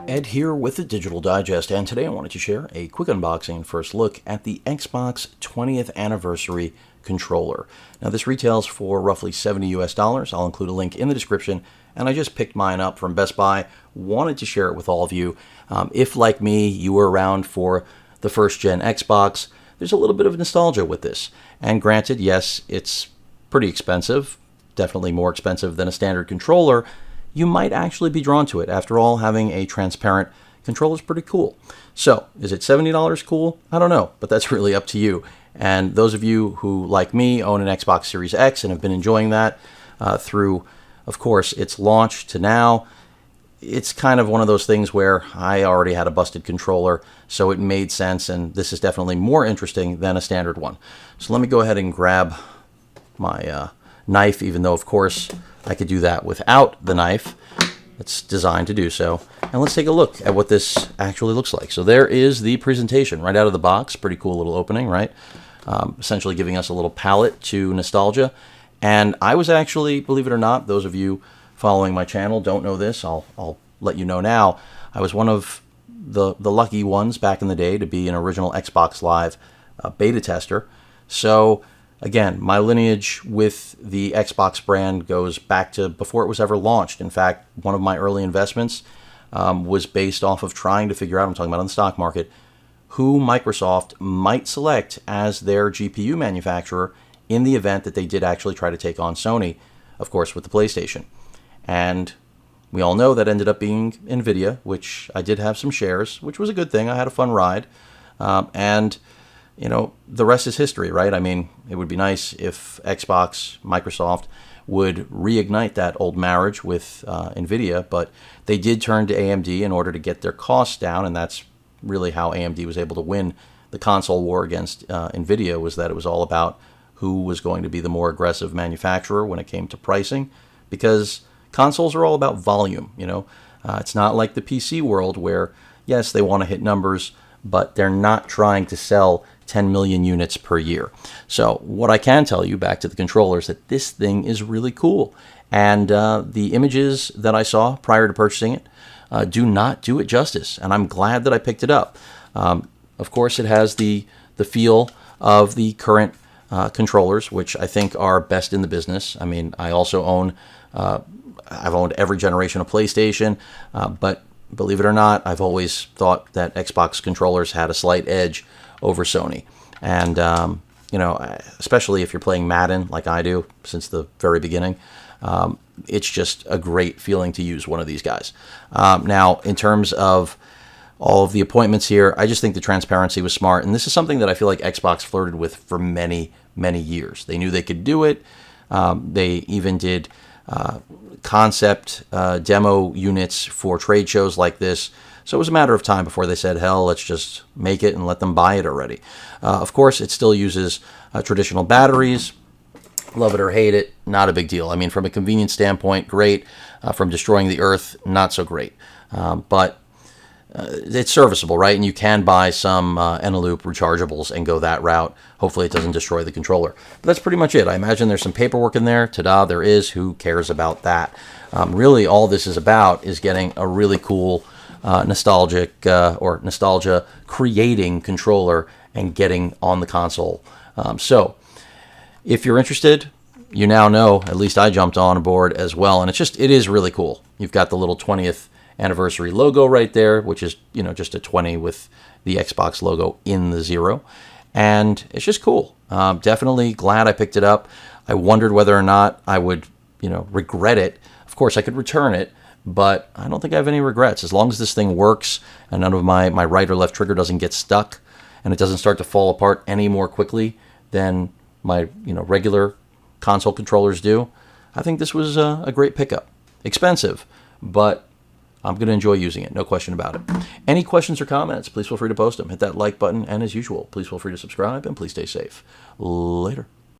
Ed here with the Digital Digest, and today I wanted to share a quick unboxing and first look at the Xbox 20th Anniversary controller. Now this retails for roughly $70 US. I'll include a link in the description, and I just picked mine up from Best Buy. Wanted to share it with all of you. If, like me, you were around for the first-gen Xbox, there's a little bit of nostalgia with this. And granted, yes, it's pretty expensive, definitely more expensive than a standard controller. You might actually be drawn to it. After all, having a transparent controller is pretty cool. So, is it $70 cool? I don't know, but that's really up to you. And those of you who, like me, own an Xbox Series X and have been enjoying that through, of course, its launch to now, it's kind of one of those things where I already had a busted controller, so it made sense, and this is definitely more interesting than a standard one. So let me go ahead and grab my knife, even though, of course, I could do that without the knife. It's designed to do so. And let's take a look at what this actually looks like. So there is the presentation right out of the box. Pretty cool little opening, right? Essentially giving us a little palette to nostalgia. And I was actually, believe it or not, those of you following my channel don't know this, I'll let you know now. I was one of the lucky ones back in the day to be an original Xbox Live beta tester. So again, my lineage with the Xbox brand goes back to before it was ever launched. In fact, one of my early investments was based off of trying to figure out, I'm talking about on the stock market, who Microsoft might select as their GPU manufacturer in the event that they did actually try to take on Sony, of course, with the PlayStation. And we all know that ended up being NVIDIA, which I did have some shares, which was a good thing. I had a fun ride. And you know, the rest is history, right? I mean, it would be nice if Xbox, Microsoft would reignite that old marriage with NVIDIA, but they did turn to AMD in order to get their costs down, and that's really how AMD was able to win the console war against NVIDIA, was that it was all about who was going to be the more aggressive manufacturer when it came to pricing, because consoles are all about volume, you know? It's not like the PC world where, yes, they want to hit numbers, but they're not trying to sell 10 million units per year. So what I can tell you, back to the controllers, that this thing is really cool. And the images that I saw prior to purchasing it do not do it justice. And I'm glad that I picked it up. Of course, it has the feel of the current controllers, which I think are best in the business. I mean, I also own, I've owned every generation of PlayStation, but believe it or not, I've always thought that Xbox controllers had a slight edge over Sony. And, you know, especially if you're playing Madden like I do since the very beginning, it's just a great feeling to use one of these guys. Now, in terms of all of the appointments here, I just think the transparency was smart. And this is something that I feel like Xbox flirted with for many, many years. They knew they could do it. They even did concept demo units for trade shows like this. So it was a matter of time before they said, hell, let's just make it and let them buy it already. Of course, it still uses traditional batteries. Love it or hate it, not a big deal. I mean, from a convenience standpoint, great. From destroying the earth, not so great. But it's serviceable, right? And you can buy some Eneloop rechargeables and go that route. Hopefully it doesn't destroy the controller. But that's pretty much it. I imagine there's some paperwork in there. Ta-da, there is. Who cares about that? Really, all this is about is getting a really cool nostalgic or nostalgia creating controller and getting on the console. So if you're interested, you now know, at least I jumped on board as well. And it is really cool. You've got the little 20th anniversary logo right there, which is, you know, just a 20 with the Xbox logo in the 0. And it's just cool. Definitely glad I picked it up. I wondered whether or not I would, you know, regret it. Of course, I could return it, but I don't think I have any regrets. As long as this thing works and none of my right or left trigger doesn't get stuck and it doesn't start to fall apart any more quickly than my, you know, regular console controllers do, I think this was a great pickup. Expensive, but I'm going to enjoy using it, no question about it. Any questions or comments, please feel free to post them. Hit that like button, and as usual, please feel free to subscribe, and please stay safe. Later.